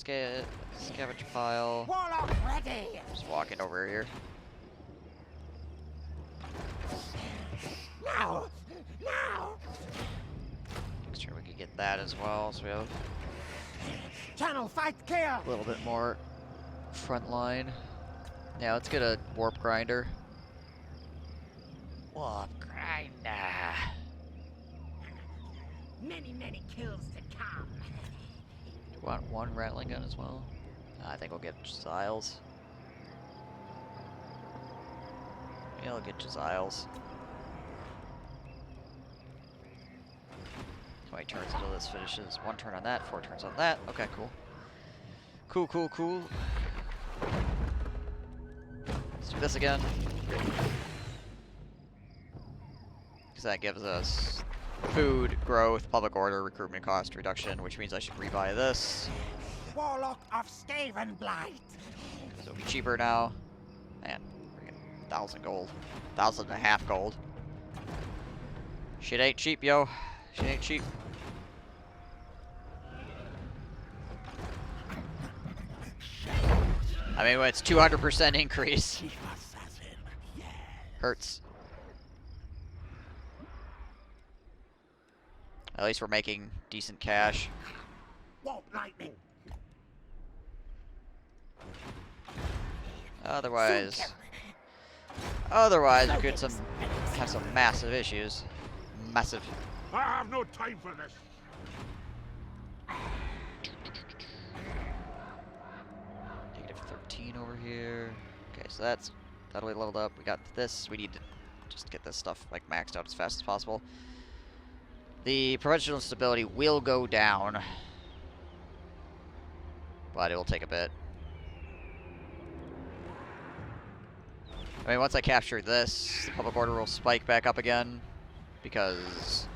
Scavenge pile. Warlock ready. Just walking over here. Now! Now! Make sure we can get that as well, so we have Channel fight clear. a little bit more front line. Yeah, let's get a warp grinder. Warp grinder. Many kills to come. Do you want one rattling gun as well? I think we'll get Giles. Yeah, we'll get Giles. How many turns until this finishes? 1 turn on that, 4 turns on that. Okay, cool. Cool. Let's do this again. Because that gives us food, growth, public order, recruitment cost reduction, which means I should rebuy this. Warlock of Skaven Blight. So it'll be cheaper now. Man, freaking 1,000 gold. 1,500 gold. Shit ain't cheap, yo. Shit ain't cheap. I mean, when it's 200% increase. Hurts. At least we're making decent cash. Warp lightning. Otherwise we could have some massive issues. Massive. I have no time for this. -13 over here. Okay, so that'll be leveled up. We got this. We need to just get this stuff like maxed out as fast as possible. The provincial stability will go down, but it will take a bit. I mean, once I capture this, the public order will spike back up again because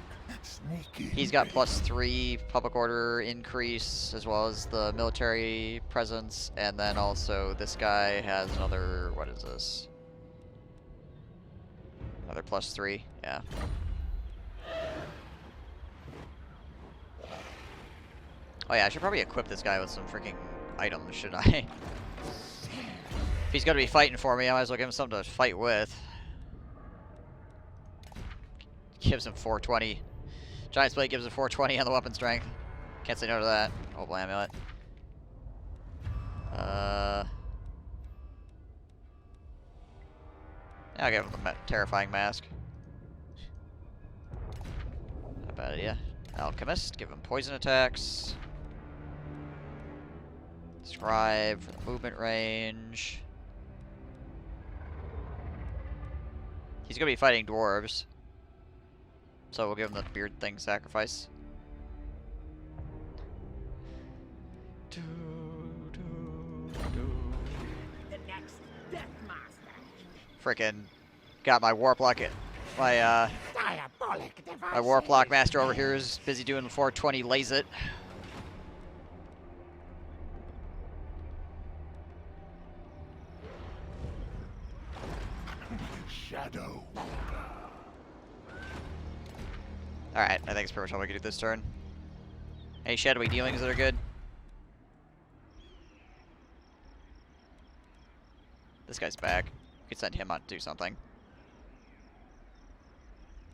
he's got +3 public order increase as well as the military presence, and then also this guy has another, what is this? Another +3, yeah. Oh yeah, I should probably equip this guy with some freaking items, shouldn't I? If he's gonna be fighting for me, I might as well give him something to fight with. Gives him 420. Giant Plate gives him 420 on the weapon strength. Can't say no to that. Oh, amulet. I'll give him the terrifying mask. Not a bad idea. Alchemist, give him poison attacks. Scribe for the movement range. He's gonna be fighting dwarves, so we'll give him the beard thing sacrifice. The next Death Master. Frickin' got my warplock it. My Diabolic device. my warplock master over here is busy doing the 420 lays it. Shadow. Alright, I think it's pretty much all we can do this turn. Any shadowy dealings that are good? This guy's back. We could send him out to do something.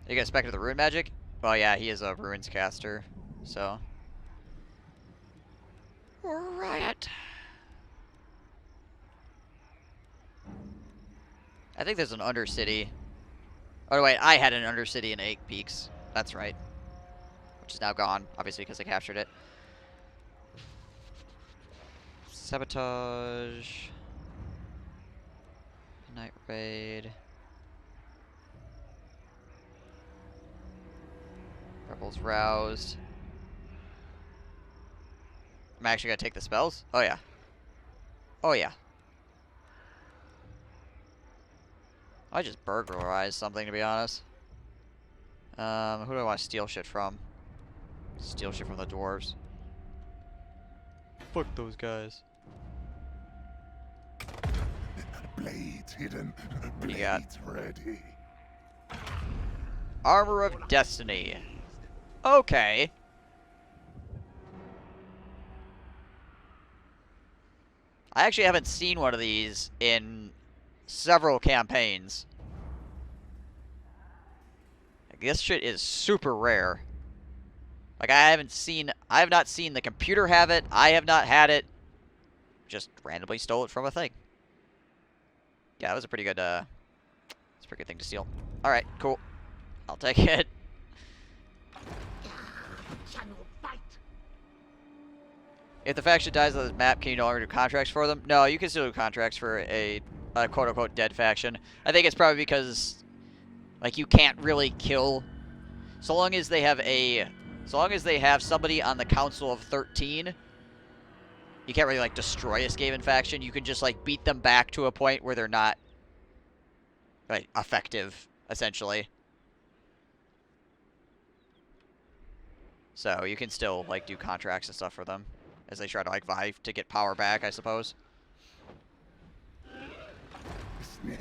You guys back to the rune magic? Well, yeah, he is a runes caster, so. Riot. I think there's an Undercity. Oh wait, I had an Undercity in 8 Peaks. That's right. Which is now gone, obviously, because I captured it. Sabotage. Night Raid. Rebels roused. I'm actually gonna take the spells? Oh yeah. Oh yeah. I just burglarized something, to be honest. Who do I want to steal shit from? Steal shit from the dwarves. Fuck those guys. Blades hidden. What do you got? Blades ready. Armor of Destiny. Okay. I actually haven't seen one of these in several campaigns. Like, this shit is super rare. Like, I have not seen the computer have it. I have not had it. Just randomly stole it from a thing. Yeah, that was a pretty good, it's a pretty good thing to steal. Alright, cool. I'll take it. If the faction dies on this map, can you no longer do contracts for them? No, you can still do contracts for a quote-unquote dead faction. I think it's probably because, like, you can't really kill... So long as they have somebody on the Council of 13, you can't really, like, destroy a Skaven faction. You can just, like, beat them back to a point where they're not, like, effective, essentially. So you can still, like, do contracts and stuff for them as they try to, like, vie to get power back, I suppose. Snitch.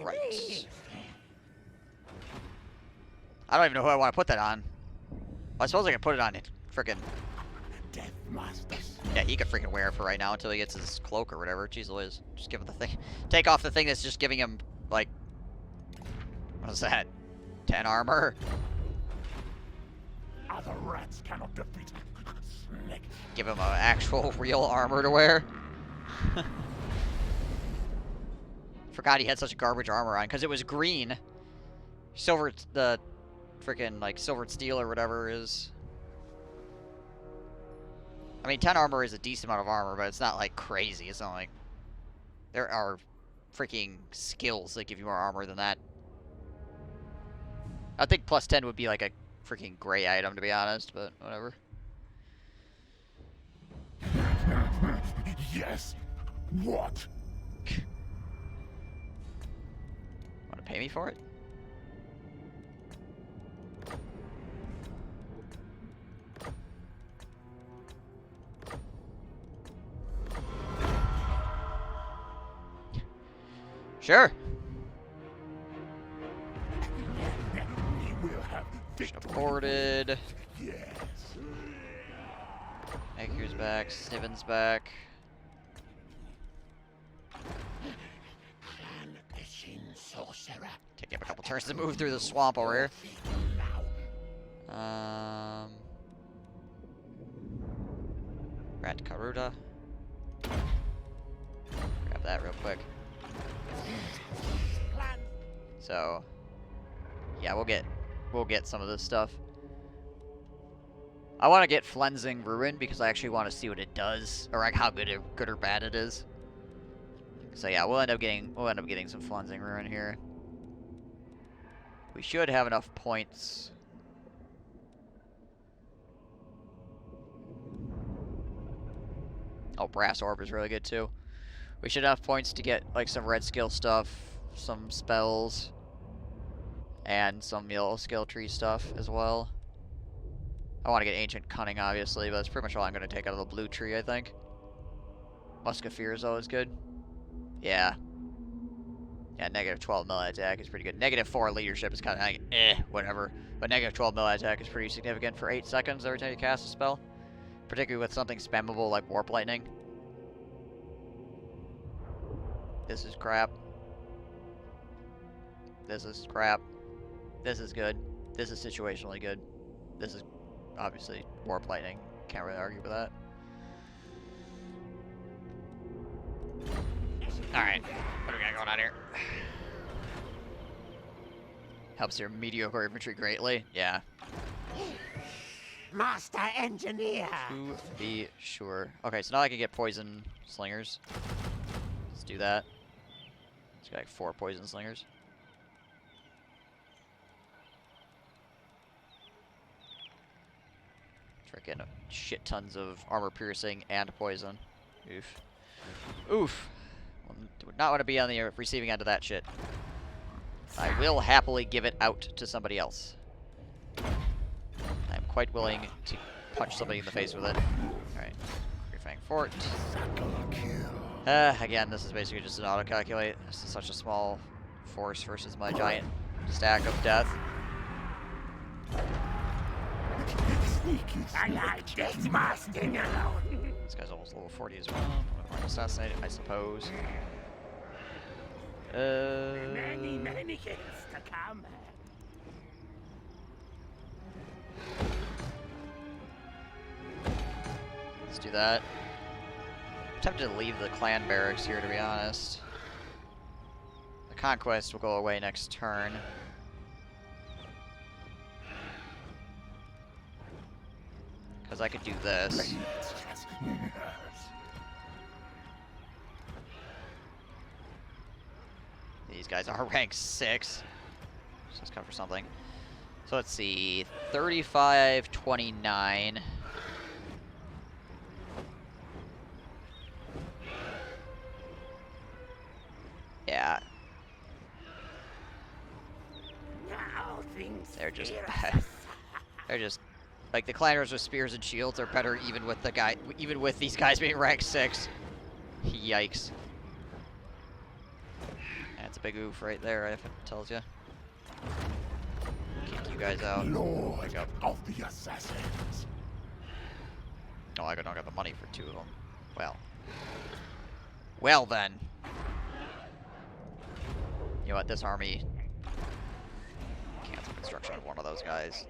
Right. I don't even know who I want to put that on. I suppose I can put it on it. Frickin'. Death Masters. Yeah, he could freaking wear it for right now until he gets his cloak or whatever. Jeez Louise. Just give him the thing. Take off the thing that's just giving him, like... What is that? 10 armor? Other rats cannot defeat Snake. Give him an actual real armor to wear. Forgot he had such garbage armor on, because it was green. Silver, the freaking, like, silvered steel or whatever is... I mean, 10 armor is a decent amount of armor, but it's not, like, crazy. It's not like... There are freaking skills that give you more armor than that. I think plus 10 would be, like, a freaking gray item, to be honest, but whatever. Yes. What? Want to pay me for it? Sure. We will have victory. Aborted. Yes. Maker's back. Sniven's back. Eshin sorcerer. Take him a couple turns to move through the swamp over here. Rat Karuta. Grab that real quick. So, yeah, we'll get some of this stuff. I want to get Flensing Ruin because I actually want to see what it does, or like how good or bad it is. So yeah, we'll end up getting some Flensing Ruin here. We should have enough points. Oh, Brass Orb is really good too. We should have points to get like some red skill stuff, some spells, and some yellow skill tree stuff as well. I want to get Ancient Cunning, obviously, but that's pretty much all I'm going to take out of the blue tree, I think. Musketeer is always good. Yeah. Yeah, negative 12 melee attack is pretty good. Negative 4 leadership is kind of like, whatever. But negative 12 melee attack is pretty significant for 8 seconds every time you cast a spell. Particularly with something spammable like Warp Lightning. This is crap. This is crap. This is good. This is situationally good. This is obviously Warp Lightning. Can't really argue with that. Alright. What do we got going on here? Helps your mediocre infantry greatly. Yeah. Master Engineer. To be sure. Okay, so now I can get poison slingers. Let's do that. Let's get like 4 poison slingers. Freaking shit tons of armor piercing and poison. Oof. Oof. Would not want to be on the receiving end of that shit. I will happily give it out to somebody else. I'm quite willing to punch somebody in the face with it. Alright. Fang Fort. Kill. Again, this is basically just an auto-calculate. This is such a small force versus my giant stack of death. Sneaky. I like this masking alone. This guy's almost level 40 as well. I'm gonna assassinate it, I suppose. Many, many things to come. Let's do that. I'm tempted to leave the clan barracks here, to be honest. The conquest will go away next turn. Because I could do this. These guys are rank 6. So let's cover something. So let's see. 35, 29. Yeah. Now things They're just fear bad. us. They're just like the clanners with spears and shields are better even with these guys being rank 6. Yikes. That's a big oof right there, if it tells you. Kick you guys out. Lord of the Assassins. Oh, I don't got the money for 2 of them. Well. Well then. You know what, this army... Cancel construction of one of those guys.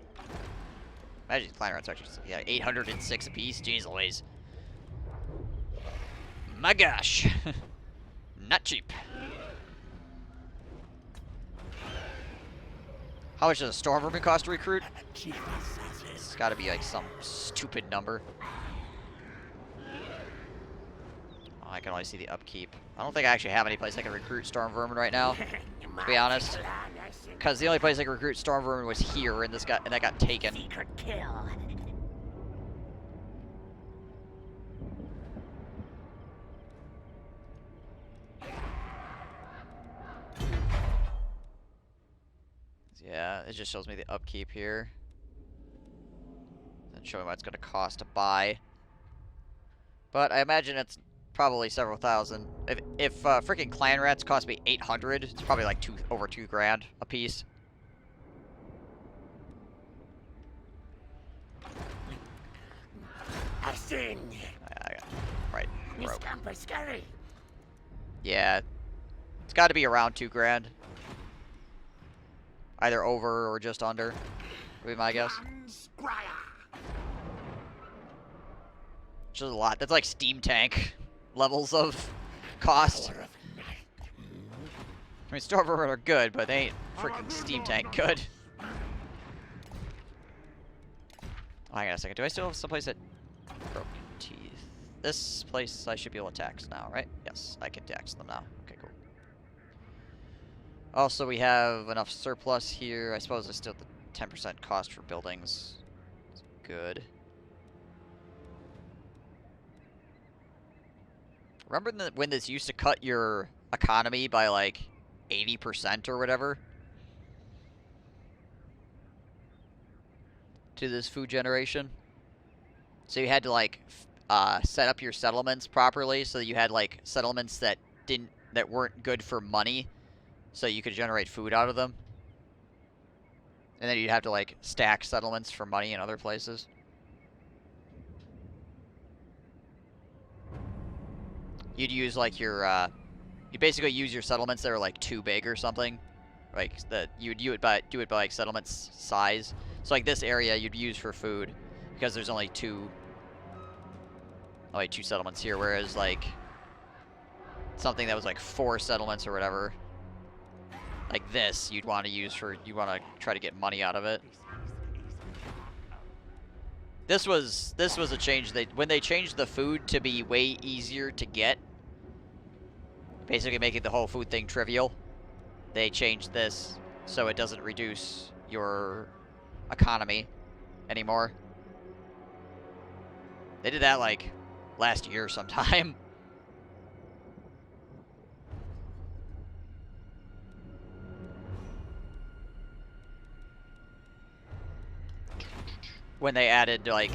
Imagine these clan rats actually... Yeah, 806 apiece? Jeez Louise. My gosh. Not cheap. How much does a storm vermin cost to recruit? It's gotta be like some stupid number. Oh, I can only see the upkeep. I don't think I actually have any place I can recruit storm vermin right now, to be honest. Because the only place I can recruit storm vermin was here, and that got taken. Secret kill. Yeah, it just shows me the upkeep here. Doesn't show me what it's gonna cost to buy. But I imagine it's probably several thousand. If freaking clan rats cost me 800, it's probably like over 2 grand a piece. Eshin. Right. Miss Broke. Campus scary. Yeah, it's got to be around 2 grand. Either over or just under, would be my guess. Which is a lot. That's like Steam Tank levels of cost. I mean, Storm Vermin are good, but they ain't freaking Steam Tank good. Oh, hang on a second. Do I still have someplace at Broken Teeth? This place I should be able to tax now, right? Yes, I can tax them now. Okay, cool. Also, we have enough surplus here. I suppose there's still the 10% cost for buildings. It's good. Remember when this used to cut your economy by like 80% or whatever? To this food generation? So you had to like set up your settlements properly so that you had like settlements that weren't good for money, so you could generate food out of them. And then you'd have to like stack settlements for money in other places. You'd use like your you basically use your settlements that are like too big or something. Like you would do it by like settlements size. So like this area you'd use for food because there's only two settlements here, whereas like something that was like 4 settlements or whatever, like this, you want to try to get money out of it. This was a change when they changed the food to be way easier to get, basically making the whole food thing trivial. They changed this so it doesn't reduce your economy anymore. They did that like last year sometime. When they added like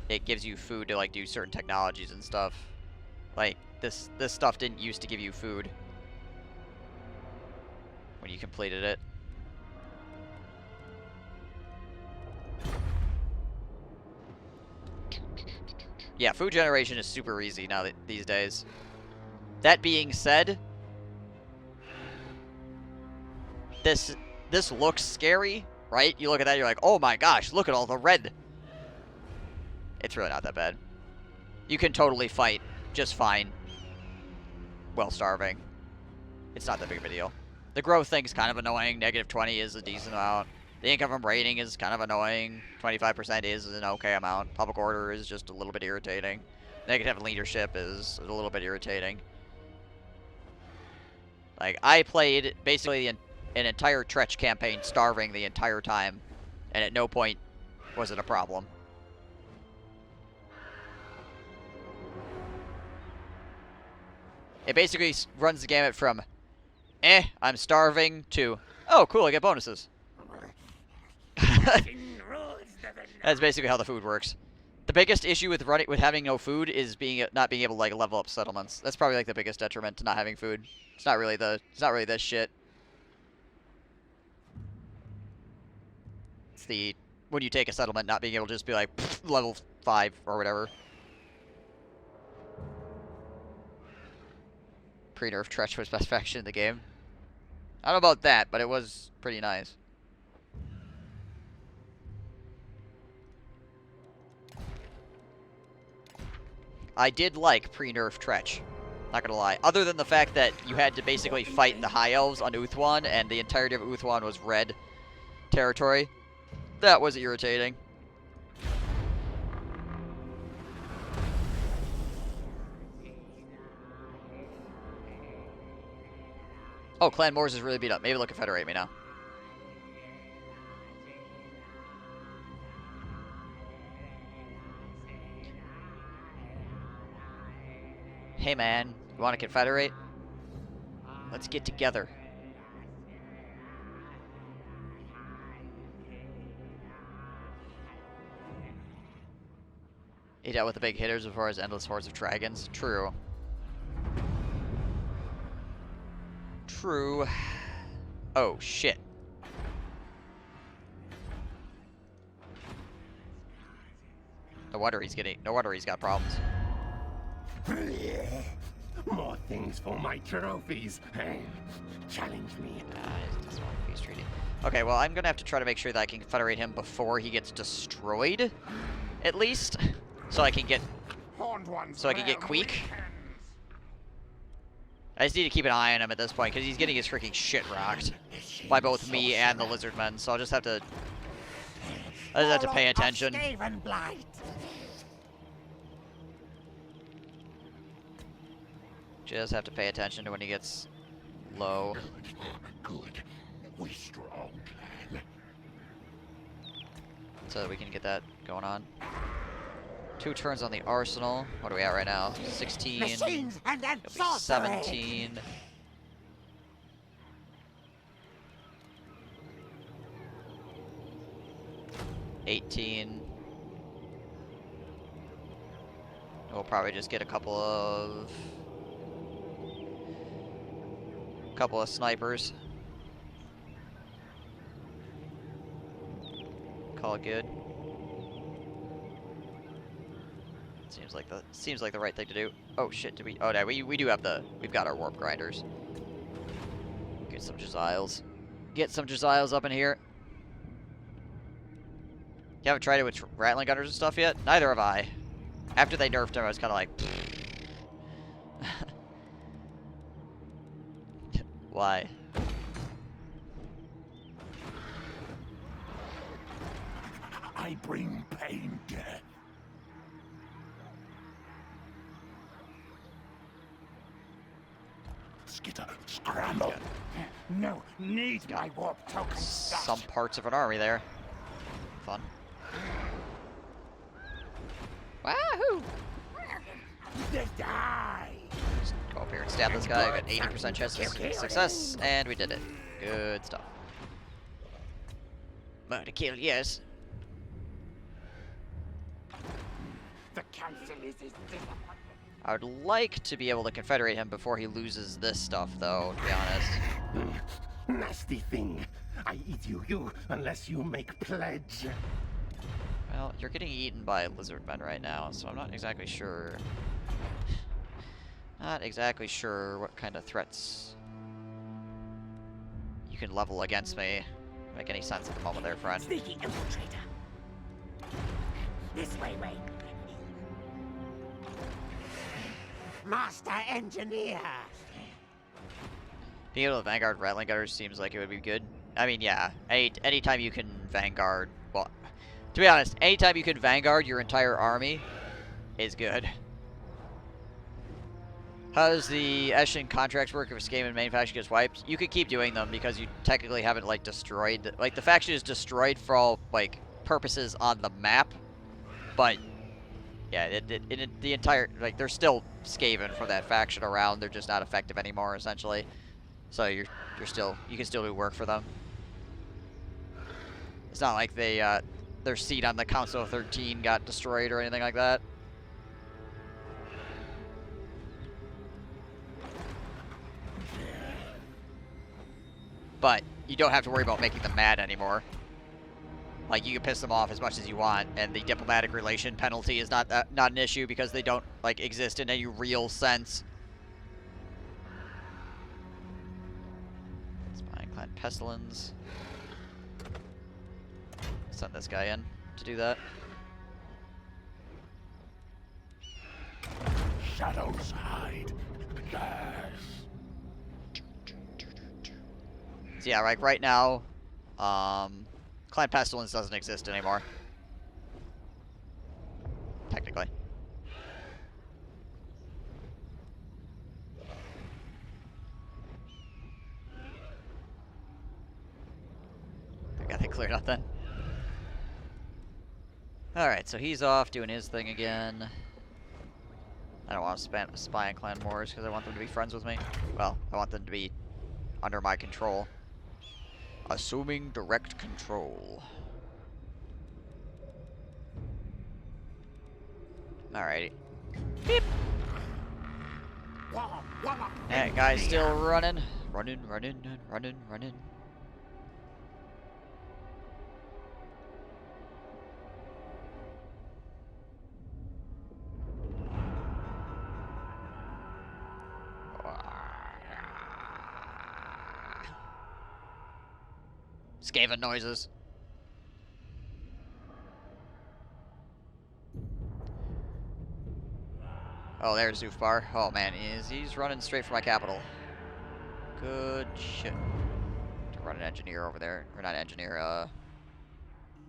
it gives you food to like do certain technologies and stuff. Like this stuff didn't used to give you food. when you completed it. Yeah, food generation is super easy now these days. That being said, this looks scary, right? You look at that, you're like, oh my gosh, look at all the red. It's really not that bad. You can totally fight just fine while starving. It's not that big of a deal. The growth thing's kind of annoying. -20 is a decent amount. The income from rating is kind of annoying. 25% is an okay amount. Public order is just a little bit irritating. Negative leadership is a little bit irritating. Like, I played basically an entire Tretch campaign starving the entire time, and at no point was it a problem. It basically runs the gamut from, I'm starving, to, oh, cool, I get bonuses. That's basically how the food works. The biggest issue with having no food is not being able to like level up settlements. That's probably like the biggest detriment to not having food. It's not really this shit. It's the when you take a settlement not being able to just be like level 5 or whatever. Pre-nerf Tretch was best faction in the game. I don't know about that, but it was pretty nice. I did like pre-nerf Tretch. Not gonna lie. Other than the fact that you had to basically fight the High Elves on Uthwan, and the entirety of Uthwan was red territory. That was irritating. Oh, Clan Moors is really beat up. Maybe they'll confederate me now. Hey man, you want to confederate? Let's get together. He dealt with the big hitters before his endless hordes of dragons. True. True. Oh shit. No wonder he's got problems. More things for my trophies. Challenge me. He doesn't want a peace treaty. Okay, well, I'm gonna have to try to make sure that I can confederate him before he gets destroyed, at least, so I can get Queek. I just need to keep an eye on him at this point because he's getting his freaking shit rocked by both me and the Lizardmen. So I'll just have to pay attention. Just have to pay attention to when he gets low. Good. We strong, clan. So that we can get that going on. 2 turns on the arsenal. What are we at right now? 16. Machines and It'll be 17. We'll probably just get a couple of snipers. Call it good. Seems like the right thing to do. Oh shit, did we? Oh no, we do have we've got our warp grinders. Get some Jaziles. Get some Jaziles up in here. You haven't tried it with rattling gunners and stuff yet? Neither have I. After they nerfed him, I was kind of like, why? I bring pain, death. Skitter, scramble. No, need my warp token. Some parts of an army there. Fun. Wahoo! Die. Just go up here and stab this guy. We got 80% chance of success, and we did it. Good stuff. Murder kill, yes. The council is his disappointment. I would like to be able to confederate him before he loses this stuff, though, to be honest. Nasty thing. I eat you, unless you make pledge. Well, you're getting eaten by lizard men right now, so I'm not exactly sure. Not exactly sure what kind of threats you can level against me. Make any sense at the moment there, friend. Sneaky infiltrator. This way, Wayne. Master engineer. Being able to Vanguard Rattling Gunners seems like it would be good. I mean, yeah, anytime you can Vanguard, well, to be honest, anytime you can Vanguard your entire army is good. How does the Eshin contracts work if a game and main faction gets wiped? You could keep doing them because you technically haven't, like, destroyed... Like, the faction is destroyed for all, like, purposes on the map. But, yeah, the entire... Like, they're still Skaven from that faction around. They're just not effective anymore, essentially. So you're still... You can still do work for them. It's not like they, their seat on the Council of 13 got destroyed or anything like that. But you don't have to worry about making them mad anymore. Like, you can piss them off as much as you want, and the diplomatic relation penalty is not an issue because they don't, like, exist in any real sense. Spying Clan Pestilence. Send this guy in to do that. Shadows hide. Yes. So yeah, like right now, Clan Pestilence doesn't exist anymore. Technically. I got it cleared up then. Alright, so he's off doing his thing again. I don't want to spy on Clan Moors because I want them to be friends with me. Well, I want them to be under my control. Assuming direct control. Alrighty. Beep! That guy's still running. Running. Skaven noises. Oh, there's Zoofbar. Oh man, he's running straight for my capital. Good shit. To run an engineer over there. Or not engineer,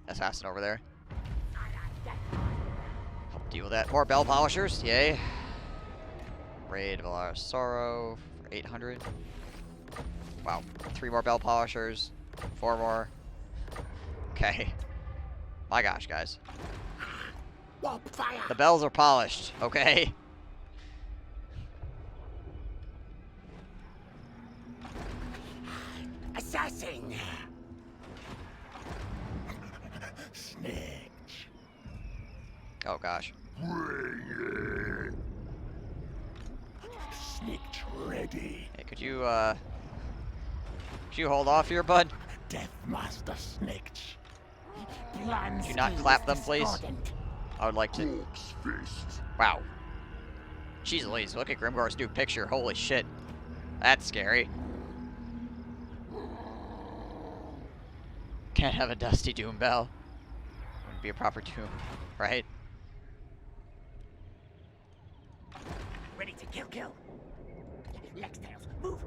assassin over there. Help deal with that. More bell polishers, yay. Raid of a lot of sorrow for 800. Wow, 3 more bell polishers. 4 more. Okay. My gosh, guys. The bells are polished, okay? Assassin. Snitch. Oh gosh. Snitch ready. Hey, could you hold off here, bud? Death Master Snitch. Could you not clap them, please? I would like to. Wow. Jeez Louise, look at Grimgor's new picture. Holy shit. That's scary. Can't have a dusty doom bell. Wouldn't be a proper doom, right? Ready to kill. Lex tails, move.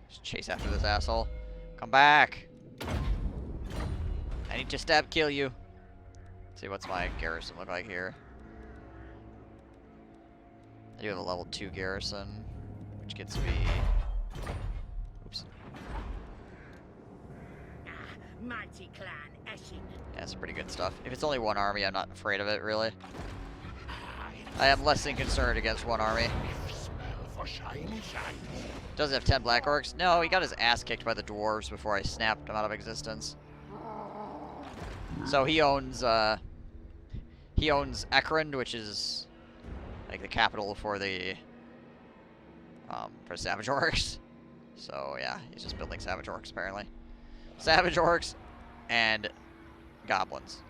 Just chase after this asshole. Come back. I need to stab kill you. Let's see what's my garrison look like here. I do have a level 2 garrison, which gets me. Oops. Mighty clan Eshin. Yeah, that's pretty good stuff. If it's only 1 army, I'm not afraid of it, really. I am less than concerned against 1 army. Does it have 10 black orcs? No, he got his ass kicked by the dwarves before I snapped him out of existence. So he owns Ekrund, which is like the capital for the for Savage Orcs. So yeah, he's just building Savage Orcs apparently. Savage Orcs and Goblins.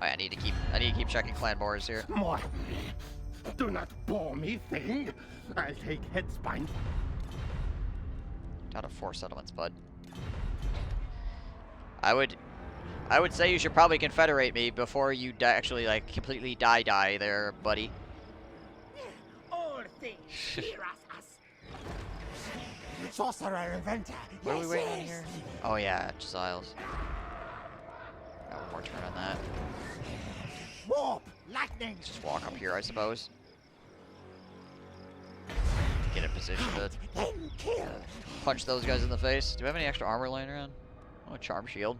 Oh, yeah, I need to keep checking clan bores here. More. Do not bore me, thing. I'll take headspine. Down to 4 settlements, bud. I would say you should probably confederate me before you actually like completely die there, buddy. All things fear us. Sorcerer inventor. What are we waiting on here? Oh yeah, Giles. Got one more turn on that. Warp, lightning. Just walk up here, I suppose. Get in position to punch those guys in the face. Do we have any extra armor laying around? Oh, a charm shield.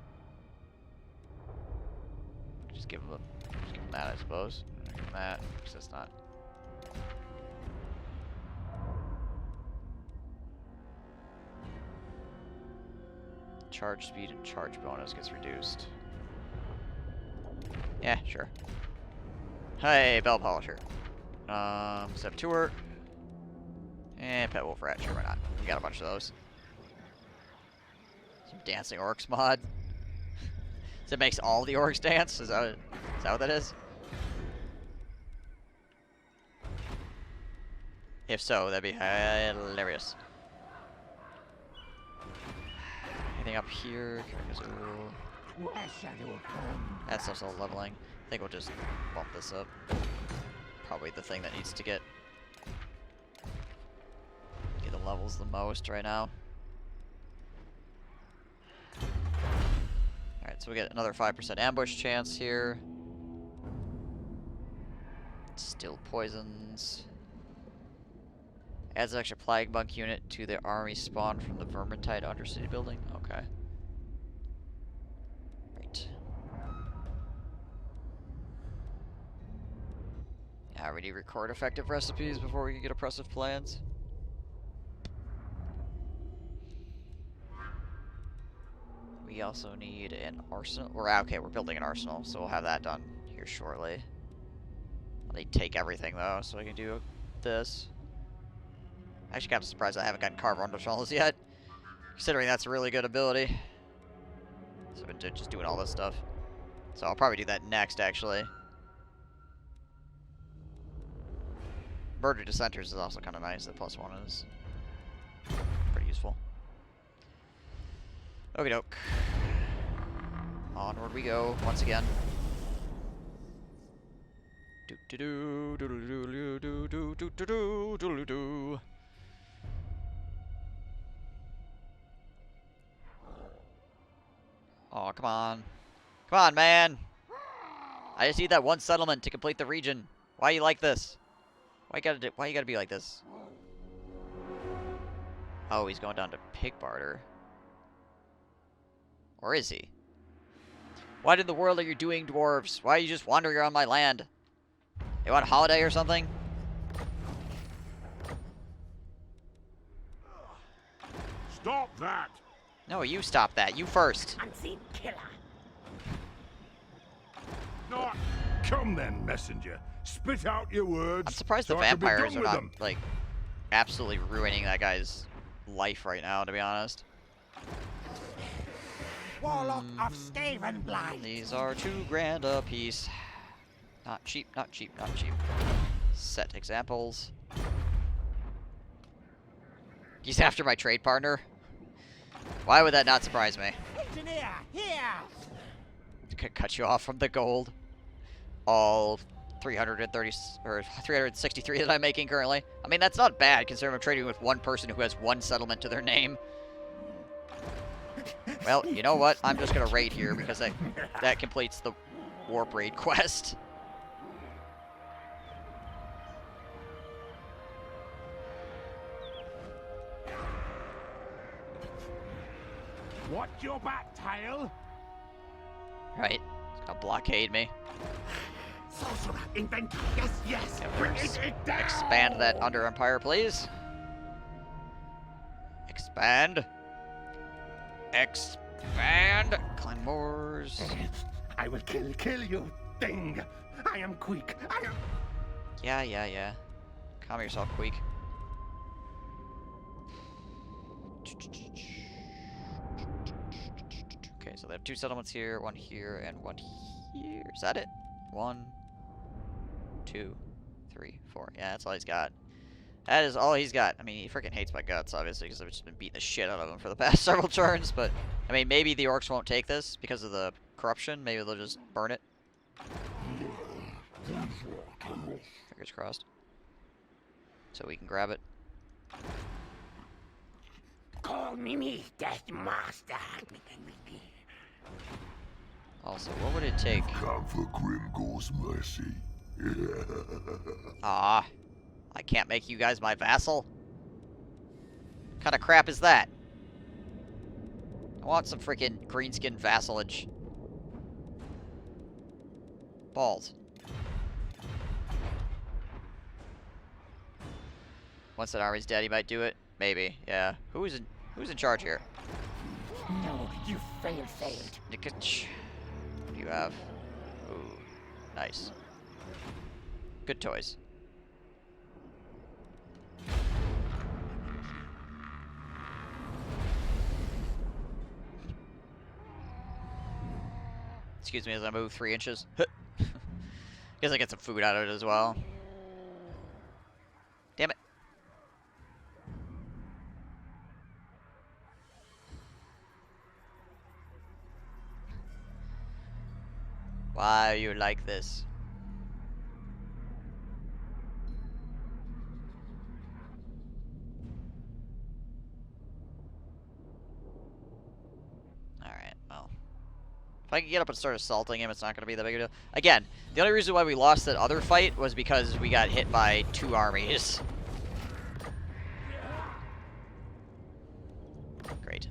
Just give him that, I suppose. Give him that, because that's not. Charge speed and charge bonus gets reduced. Yeah, sure. Hey, Bell Polisher. Saboteur. And Pet Wolf Rat, sure, why not? We got a bunch of those. Some dancing orcs mod. So it makes all the orcs dance? Is that what that is? If so, that'd be hilarious. Anything up here? That's also leveling. I think we'll just bump this up. Probably the thing that needs to get the levels the most right now. Alright, so we get another 5% ambush chance here. Still poisons. Adds an extra plague bunk unit to the army spawn from the Vermintide Undercity building. Okay. Right. Yeah, we need to record effective recipes before we can get oppressive plans. We also need an arsenal. Okay, we're building an arsenal, so we'll have that done here shortly. I need to take everything though, so I can do this. Actually, kind of surprised I haven't gotten Carver Undershells yet, considering that's a really good ability. So I've been just doing all this stuff. So I'll probably do that next, actually. Murder Dissenters is also kind of nice. The +1 is pretty useful. Okie doke. Onward we go once again. Do do do do do do do do do do do do do. Oh, come on. Come on, man. I just need that one settlement to complete the region. Why you like this? Why you gotta be like this? Oh, he's going down to pig barter. Or is he? What in the world are you doing, dwarves? Why are you just wandering around my land? You want a holiday or something? Stop that! No, you stop that. You first. Unseen killer. Not. Come then, messenger. Spit out your words. I'm surprised the so I can be done vampires are with not, them. like, absolutely ruining that guy's life right now, to be honest. Warlock of Skavenblight. These are 2 grand a piece. Not cheap, not cheap, not cheap. Set examples. He's after my trade partner. Why would that not surprise me? Engineer, here. Could cut you off from the gold. All 330 or 363 that I'm making currently. I mean, that's not bad considering I'm trading with one person who has 1 settlement to their name. Well, you know what? I'm just gonna raid here because that completes the warp raid quest. Watch your back, tail. Right. It's gonna blockade me. Sorcerer inventor. Yes, yes. Yeah, Bring it down. Expand that Under Empire, please. Expand. Expand. Clan Wars. I will kill you, thing. I am quick. I am. Yeah. Calm yourself, Queek. Okay, so they have 2 settlements here, 1 here, and 1 here. Is that it? 1, 2, 3, 4. Yeah, that's all he's got. That is all he's got. I mean, he freaking hates my guts, obviously, because I've just been beating the shit out of him for the past several turns, but, I mean, maybe the orcs won't take this because of the corruption. Maybe they'll just burn it. Fingers crossed. So we can grab it. Call me Death Master. Also, what would it take? Come for Grimgor's mercy. Ah, I can't make you guys my vassal? What kind of crap is that? I want some freaking greenskin vassalage. Balls. Once that army's dead, he might do it. Maybe, yeah. Who's in charge here? No, you failed. Nikich. What do you have? Ooh, nice. Good toys. Excuse me as I move 3 inches. Guess I get some food out of it as well. Damn it. Why are you like this? Alright, well. If I can get up and start assaulting him, it's not going to be that big of a deal. Again, the only reason why we lost that other fight was because we got hit by 2 armies. Great.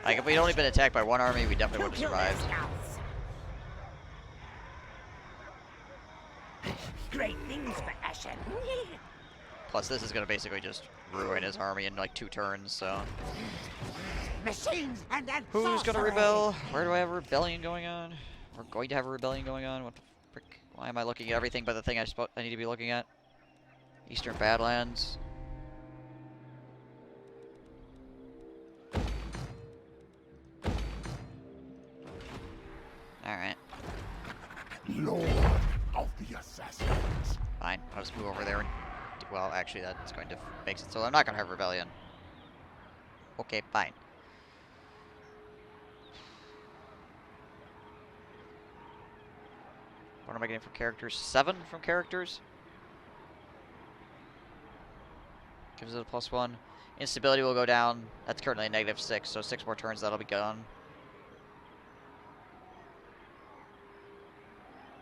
Like, if we'd only been attacked by 1 army, we definitely would have survived. Great things for Eshin. Plus, this is going to basically just ruin his army in like 2 turns, so... Machines and Who's going to rebel? Where do I have a rebellion going on? We're going to have a rebellion going on? What the frick? Why am I looking at everything but the thing I need to be looking at? Eastern Badlands. Alright. Lord of the Assassins. Fine. I'll just move over there and... Well, actually, that's going to make it so I'm not going to have rebellion. Okay, fine. What am I getting from characters? 7 from characters? Gives it a +1. Instability will go down. That's currently a -6, so 6 more turns, that'll be gone.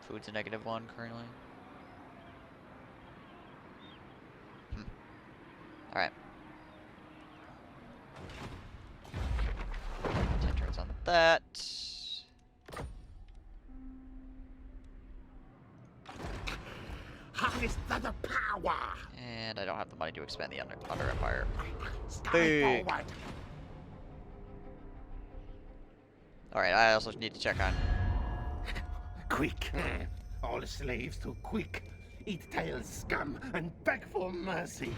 Food's a -1 currently. Alright. 10 turns on that. Harness the power. And I don't have the money to expand the Under Empire. Sky Big. forward. Alright, I also need to check on... Quick. All slaves to quick. Eat tails, scum, and beg for mercy.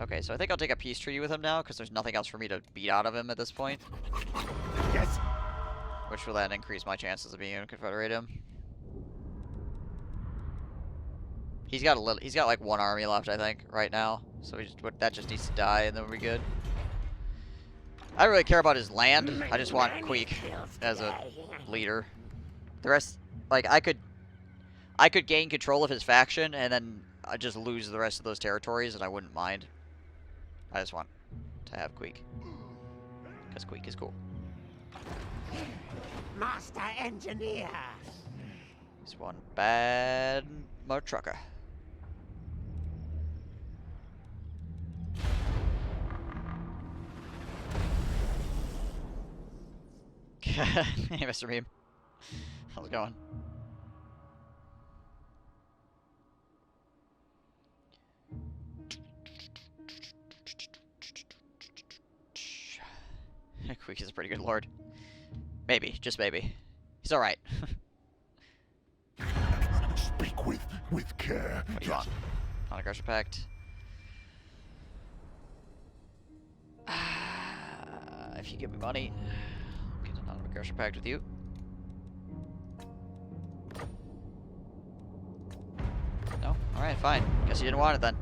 Okay, so I think I'll take a peace treaty with him now, because there's nothing else for me to beat out of him at this point. Yes. Which will then increase my chances of being able to confederate him. He's got like 1 army left, I think, right now. So that just needs to die, and then we'll be good. I don't really care about his land. I just want Queek as a leader. The rest, like, I could gain control of his faction, and then I'd just lose the rest of those territories, and I wouldn't mind. I just want to have Queek. Because Queek is cool. Master Engineer. He's one bad trucker. Hey, Mr. Meme. How's it going? Queek is a pretty good lord. Maybe, just maybe. He's alright. Speak care. What do you want? Non-aggression pact. If you give me money, I'll get a non-aggression pact with you. No? Alright, fine. Guess you didn't want it then.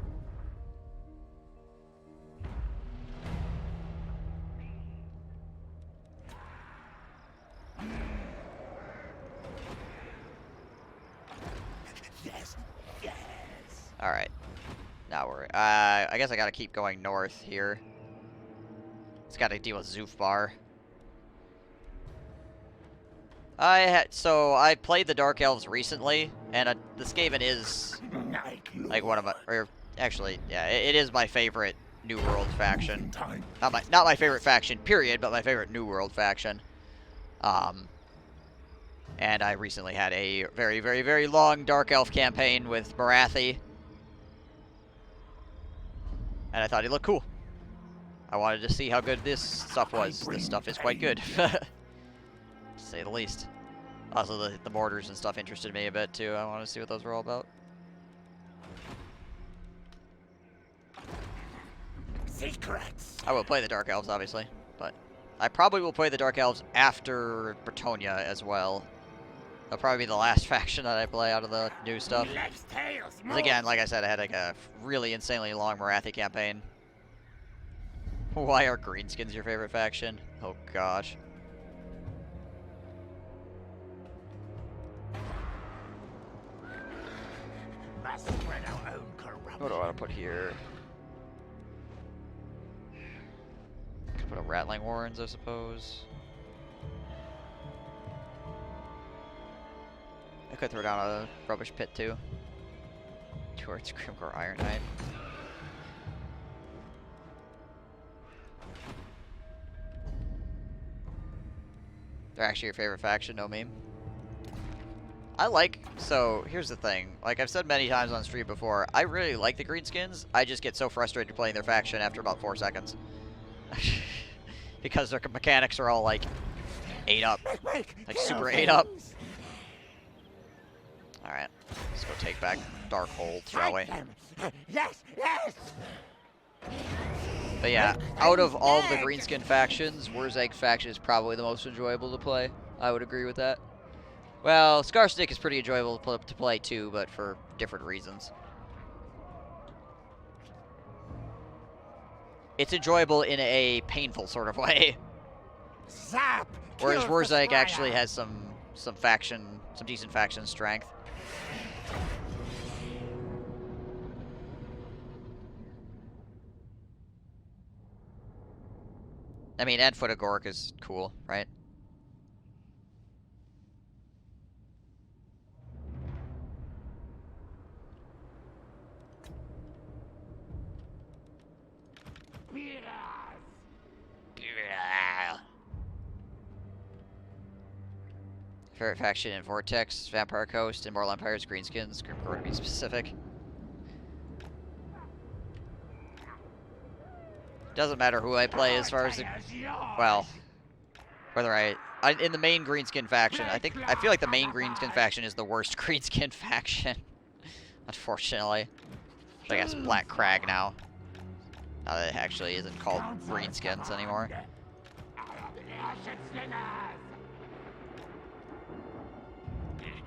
Yes, yes. Alright. Now we're... I guess I gotta keep going north here. It's gotta deal with Zoofbar. So I played the Dark Elves recently, and the Skaven is like one of my... Or actually, yeah, it is my favorite New World faction. Not my favorite faction, period, but my favorite New World faction. And I recently had a very, very, very long Dark Elf campaign with Marathi. And I thought he looked cool. I wanted to see how good this stuff was. This stuff is quite good, to say the least. Also, the mortars and stuff interested me a bit, too. I wanted to see what those were all about. Secrets. I will play the Dark Elves, obviously, but I probably will play the Dark Elves after Bretonia as well. That'll probably be the last faction that I play out of the new stuff. Because again, like I said, I had like a really insanely long Marathi campaign. Why are Greenskins your favorite faction? Oh gosh. Must spread our own corruption. What do I want to put here? Could put a Rattling Warrens, I suppose. I could throw down a Rubbish Pit too. Towards Grimgore Iron Knight. They're actually your favorite faction, no meme. So here's the thing. Like I've said many times on stream before, I really like the Greenskins. I just get so frustrated playing their faction after about 4 seconds. Because their mechanics are all like 8 up. Like super 8 up. Alright, let's go take back Darkhold, shall we? Yes, yes. But yeah, out of all the Greenskin factions, Wurzeg's faction is probably the most enjoyable to play. I would agree with that. Well, Scarstick is pretty enjoyable to play too, but for different reasons. It's enjoyable in a painful sort of way. Zap. Whereas Wurzeg actually has some decent faction strength. I mean, and Foot of Gork is cool, right? Favorite faction in Vortex, Vampire Coast, Immortal Empires, Greenskins, Grimgore to be specific. Doesn't matter who I play as far as the... Well, whether in the main Greenskin faction, I feel like the main Greenskin faction is the worst Greenskin faction. Unfortunately. I guess Black Crag now. Now that it actually isn't called Greenskins anymore.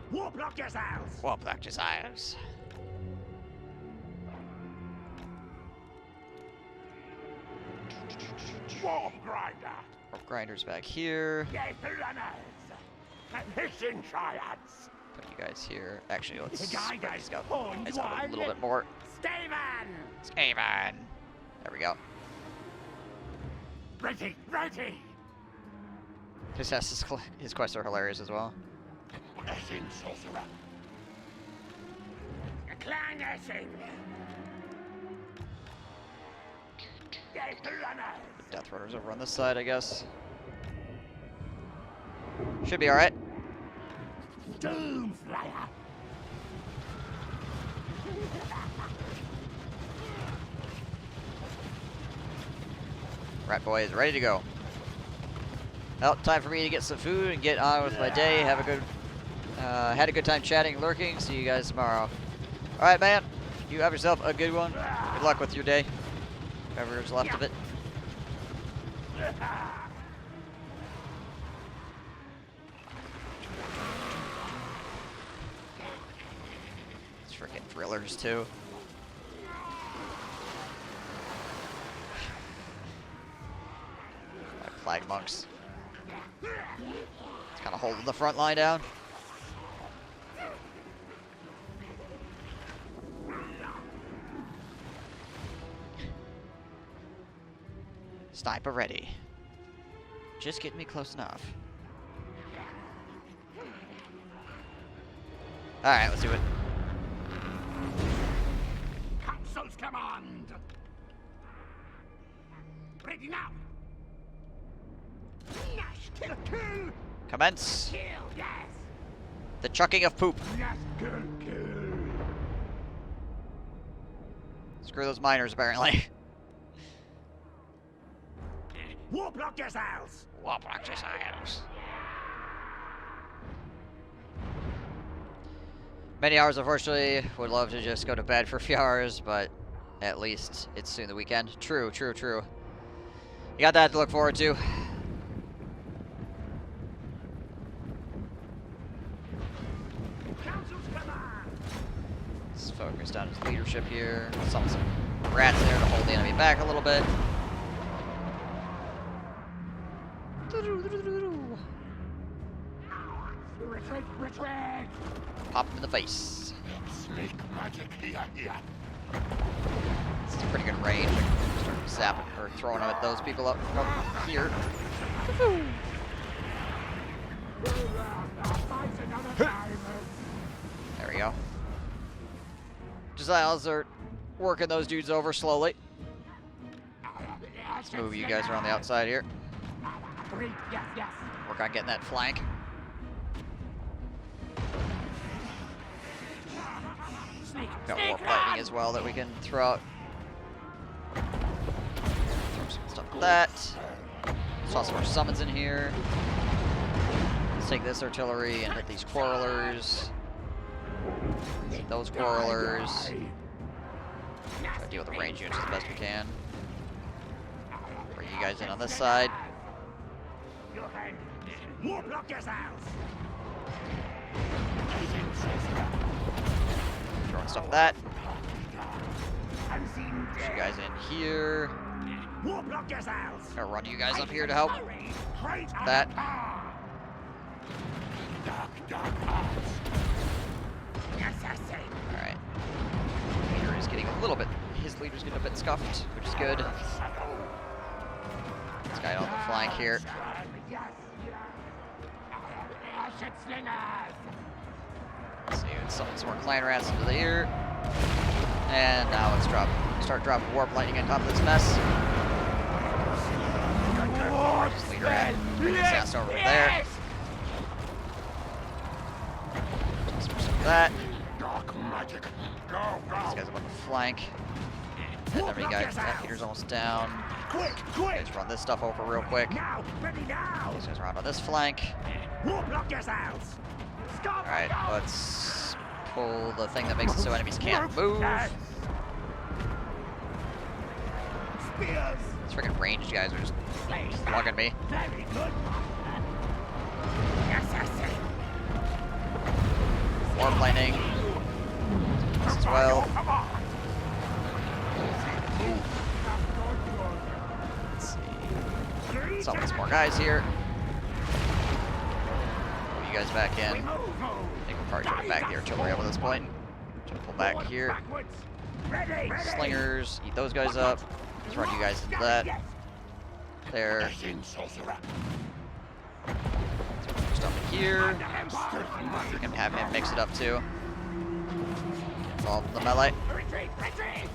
Warp lock yourselves! Warp lock yourselves. Warp grinder! Warp grinder's back here. Death runners! Mission triads! Put you guys here. Actually, let's Guide spread us these out on a little bit more. Skaven! Skaven! There we go. Ready, ready! His quests are hilarious as well. Eshin sorcerer. Clan Eshin! Death runners! Death Runners over on this side, I guess. Should be alright. Doomslayer! Rat Boy is ready to go. Well, time for me to get some food and get on with my day. Have a good, had a good time chatting, lurking. See you guys tomorrow. Alright, man. You have yourself a good one. Good luck with your day. Whatever's left of it. These freaking drillers, too. Like flag monks. It's kind of holding the front line down. Sniper ready. Just get me close enough. Alright, let's do it. Council's command. Ready now. Nash, kill. Commence Kill, yes. the chucking of poop. Nash, kill. Screw those miners, apparently. Warp lock yourselves. Warp lock yourselves. Many hours, unfortunately. Would love to just go to bed for a few hours, but at least it's soon the weekend. True. You got that to look forward to. Council's command. Let's focus on his leadership here. Some rats there to hold the enemy back a little bit. Retreat. Pop him in the face. Snake magic here. This is pretty good range. Start zapping or throwing at those people up from here. There we go. Josiah's are working those dudes over slowly. Let's move you guys around the outside here. Yes. Work on getting that flank. Got warp lightning as well that we can throw out. Throw some stuff like that. Saw some more summons in here. Let's take this artillery and hit these quarrelers. Those quarrelers. Try to deal with the range units as best we can. Bring you guys in on this side. Warp lock yourselves. Throwing stuff like that. Unseen Push you guys in here. Warp lock yourselves. Gonna run you guys up here to help. Right That. Dark arts. Assassin. Alright. Leader is getting a little bit. His leader's getting a bit scuffed, which is good. This guy on the flank here. Let's see, let's summon some more clan rats into the ear. And now let's start dropping warp lightning on top of this mess. Just leader rat. Bring his ass over there. Just some of that. Dark magic. Go. These guys up on the flank. And then we got that leader's almost down. Quick. Let's run this stuff over real quick. Now, ready now. These guys around on this flank. Warp lock yourselves. Alright, let's pull the thing that makes it so enemies can't move. Spears. These freaking ranged guys are just slugging me. Very good. Assassin. Warp lightning. This as well. Come on. Let's see. Summon some more guys here. Pull you guys back in. I think we'll probably try to back the artillery up at this point. Try to pull back here. Ready. Slingers, eat those guys up. Let's run you guys into that. There. Eshin sorcerer. Stuff in here. We can have him mix it up too. Get involved in the melee. Retreat.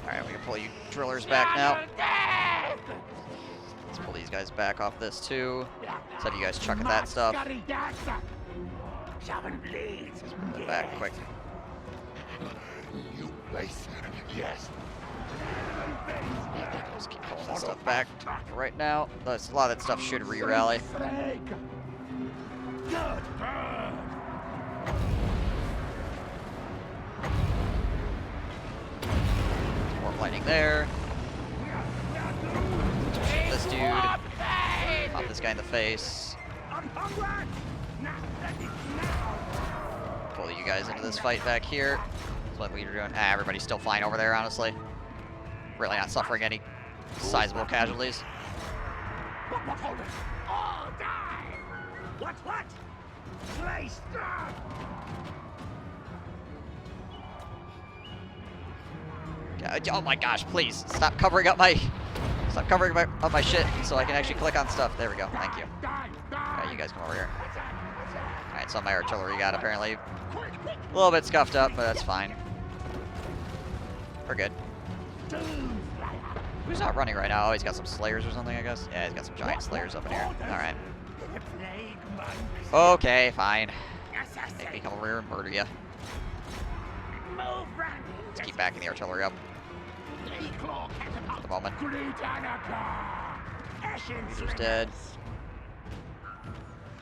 Alright, we can pull you drillers back now. Let's pull these guys back off this too. Let's have you guys chuck at that stuff. Pull back quick. You place. Yes. Just keep pulling this stuff back for right now. A lot of that stuff should re-rally. lightning there. Shoot this dude. Pop this guy in the face. Pull you guys into this fight back here. That's what we're doing. Ah, everybody's still fine over there, honestly. Really not suffering any sizable casualties. Hold it! All die! What? Place down! Oh my gosh, please stop covering up my up my shit so I can actually click on stuff. There we go. Thank you. Alright, you guys come over here. Alright, so my artillery got apparently a little bit scuffed up, but that's fine. We're good. Who's not running right now? Oh, he's got some slayers or something, I guess. Yeah, he's got some giant slayers up in here. Alright. Okay, fine. Make me come over here and murder you. Let's keep backing the artillery up. At the moment. Eshin's dead.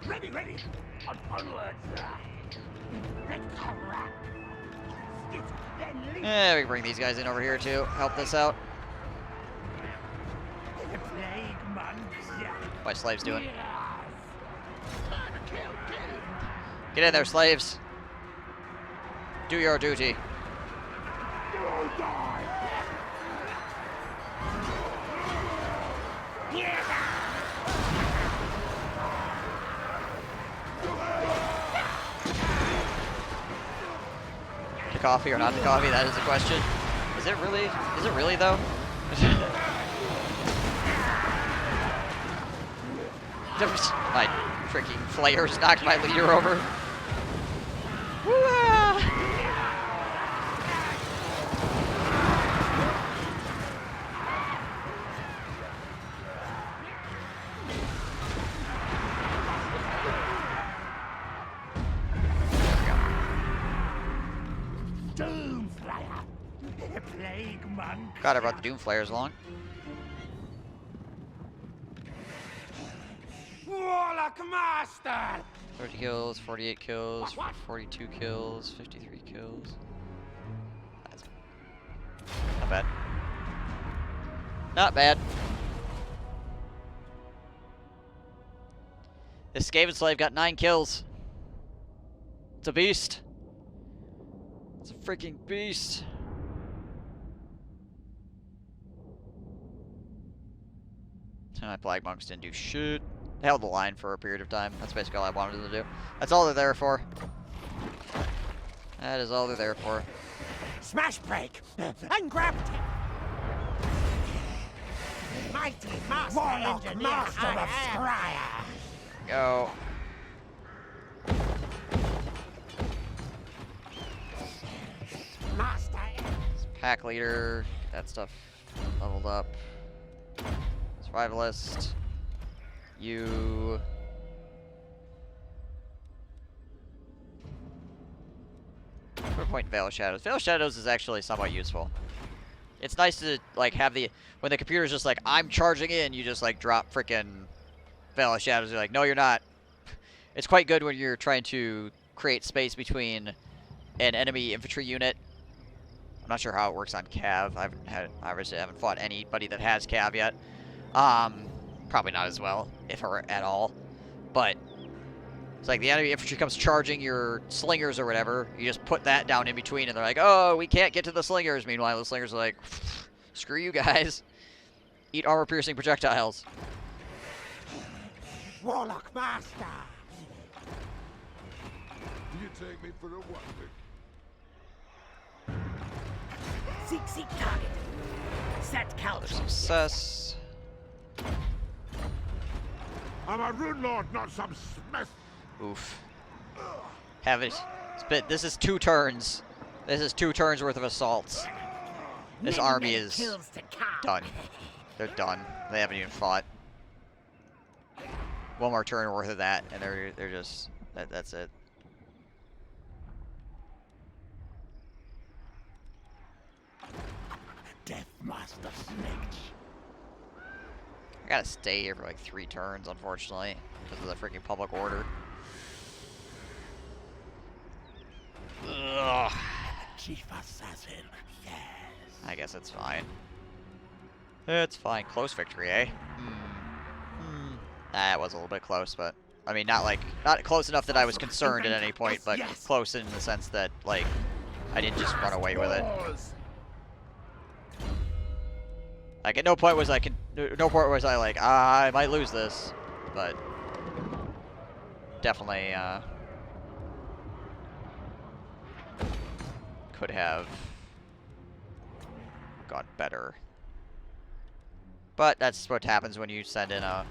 Ready. Onwards. Yeah, we can bring these guys in over here too. Help this out. What my slaves doing? Get in there, slaves. Do your duty. To coffee or not to coffee? That is the question. Is it really? Is it really though? My freaking flares knocked my leader over. God, I brought the Doom Flayers along. Warlock Master! 30 kills, 48 kills, 42 kills, 53 kills. That's not bad. Not bad. This Skaven slave got 9 kills. It's a beast. It's a freaking beast. My Black Monks didn't do shit. They held the line for a period of time. That's basically all I wanted them to do. That's all they're there for. That is all they're there for. Smash break and grab mighty master engineer, master of Scryer. Go. Master. Pack leader. That stuff leveled up. Survivalist. You. For point Veil of Shadows. Veil of Shadows is actually somewhat useful. It's nice to like have the when the computer's just like I'm charging in, you just like drop frickin' Veil of Shadows. You're like, no, you're not. It's quite good when you're trying to create space between an enemy infantry unit. I'm not sure how it works on Cav. Obviously haven't fought anybody that has Cav yet. Probably not as well, if or at all. But it's like the enemy infantry comes charging your slingers or whatever. You just put that down in between, and they're like, "Oh, we can't get to the slingers." Meanwhile, the slingers are like, "Screw you guys! Eat armor-piercing projectiles." Warlock Master. You take me for a what? Seek target. Set counter. Success. I'm a rune lord, not some smith. Oof. Have it. This is 2 turns. This is 2 turns worth of assaults. This army is done. They're done. They haven't even fought. 1 more turn worth of that, and they're just that's it. Death Master Snake. I gotta stay here for like 3 turns, unfortunately, because of the freaking public order. Ugh. Chief Assassin, yes. I guess it's fine. It's fine. Close victory, eh? That was a little bit close, but I mean, not close enough that I was concerned at any point, but close in the sense that like I didn't just run away with it. Like at no point was I like, I might lose this, but definitely could have gone better. But that's what happens when you send in a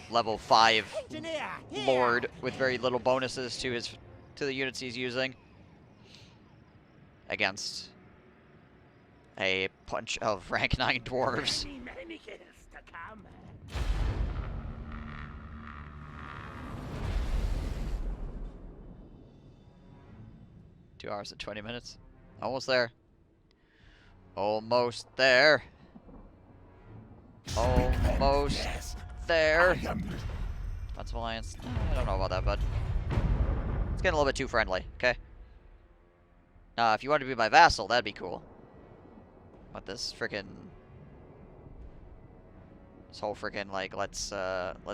level 5 lord with very little bonuses to the units he's using against a bunch of rank 9 dwarves. Many kills to come. 2 hours and 20 minutes. Almost there. Almost there. Almost there. Defensive Alliance. I don't know about that, bud. It's getting a little bit too friendly, okay? If you wanted to be my vassal, that'd be cool. But this freaking... This whole freaking, like, let's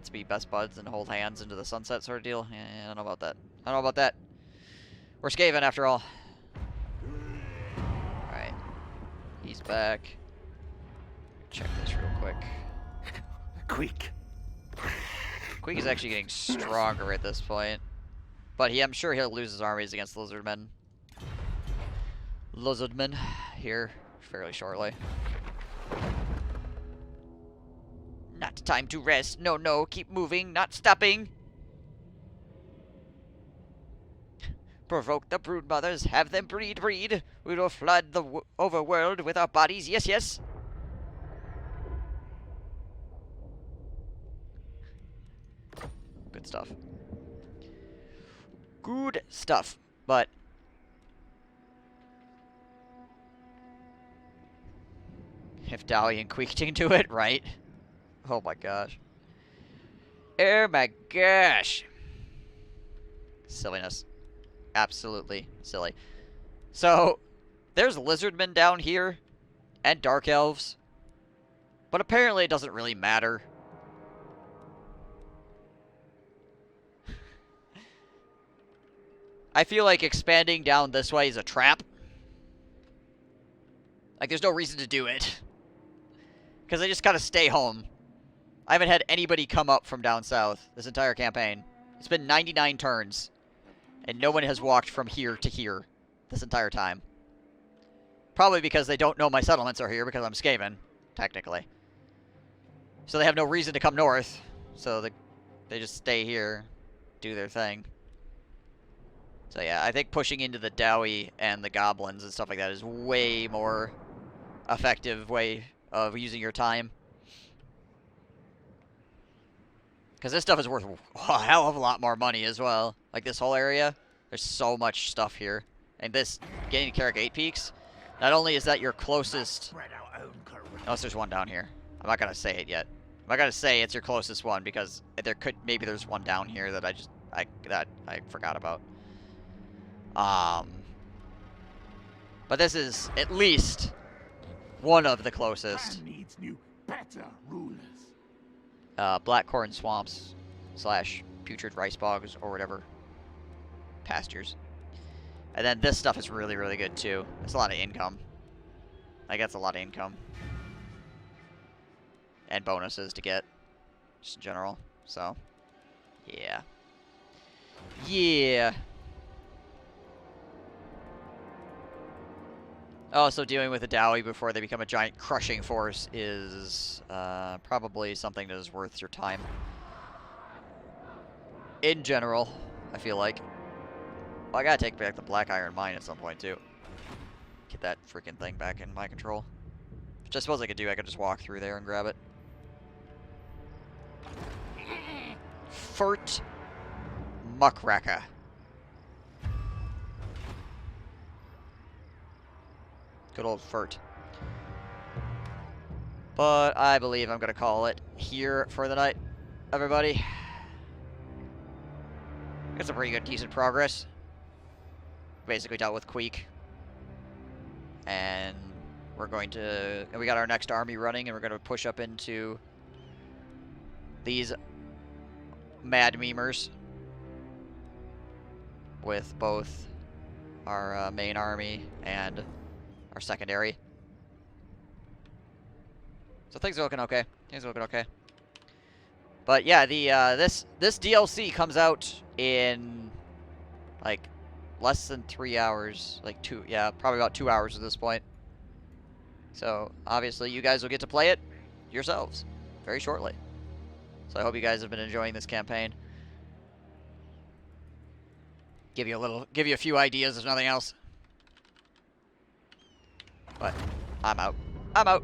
be best buds and hold hands into the sunset sort of deal. Yeah, I don't know about that. I don't know about that. We're Skaven, after all. Alright. He's back. Check this real quick. Quick. Quick is actually getting stronger at this point. But I'm sure he'll lose his armies against Lizardmen. Lizardmen here fairly shortly. Not time to rest. No, no, keep moving, not stopping. Provoke the brood mothers, have them breed. We will flood the overworld with our bodies. Yes, yes. Good stuff. Good stuff. But if Dowie and Queek didn't do it, right? Oh my gosh. Oh my gosh. Silliness. Absolutely silly. So, there's lizardmen down here, and dark elves, but apparently it doesn't really matter. I feel like expanding down this way is a trap. Like, there's no reason to do it. Because they just gotta stay home. I haven't had anybody come up from down south this entire campaign. It's been 99 turns. And no one has walked from here to here this entire time. Probably because they don't know my settlements are here because I'm Skaven, technically. So they have no reason to come north. So they just stay here, do their thing. So yeah, I think pushing into the Dowie and the goblins and stuff like that is way more effective way of using your time. Because this stuff is worth a hell of a lot more money as well. Like this whole area, there's so much stuff here. And this, getting to Carrick 8 Peaks, not only is that your closest... Unless there's one down here. I'm not going to say it yet. I'm not going to say it's your closest one because maybe there's one down here that I forgot about. But this is at least one of the closest. Needs new, better rulers. Blackcorn swamps / putrid rice bogs or whatever pastures. And then this stuff is really, really good too. It's a lot of income. Like that's a lot of income. And bonuses to get just in general. So yeah. Yeah. Also, dealing with the Dowie before they become a giant crushing force is probably something that is worth your time. In general, I feel like. Well, I gotta take back the Black Iron Mine at some point, too. Get that freaking thing back in my control. Which I suppose I could do. I could just walk through there and grab it. Fort Muckracker. Good old Furt. But I believe I'm going to call it here for the night, everybody. Got some pretty good, decent progress. Basically dealt with Queek. And we're going to, and we got our next army running, and we're going to push up into these mad memers with both our main army and our secondary. So things are looking okay. Things are looking okay. But yeah, the this DLC comes out in like less than 3 hours, like probably about 2 hours at this point. So obviously you guys will get to play it yourselves very shortly. So I hope you guys have been enjoying this campaign. Give you a few ideas if nothing else. But I'm out. I'm out.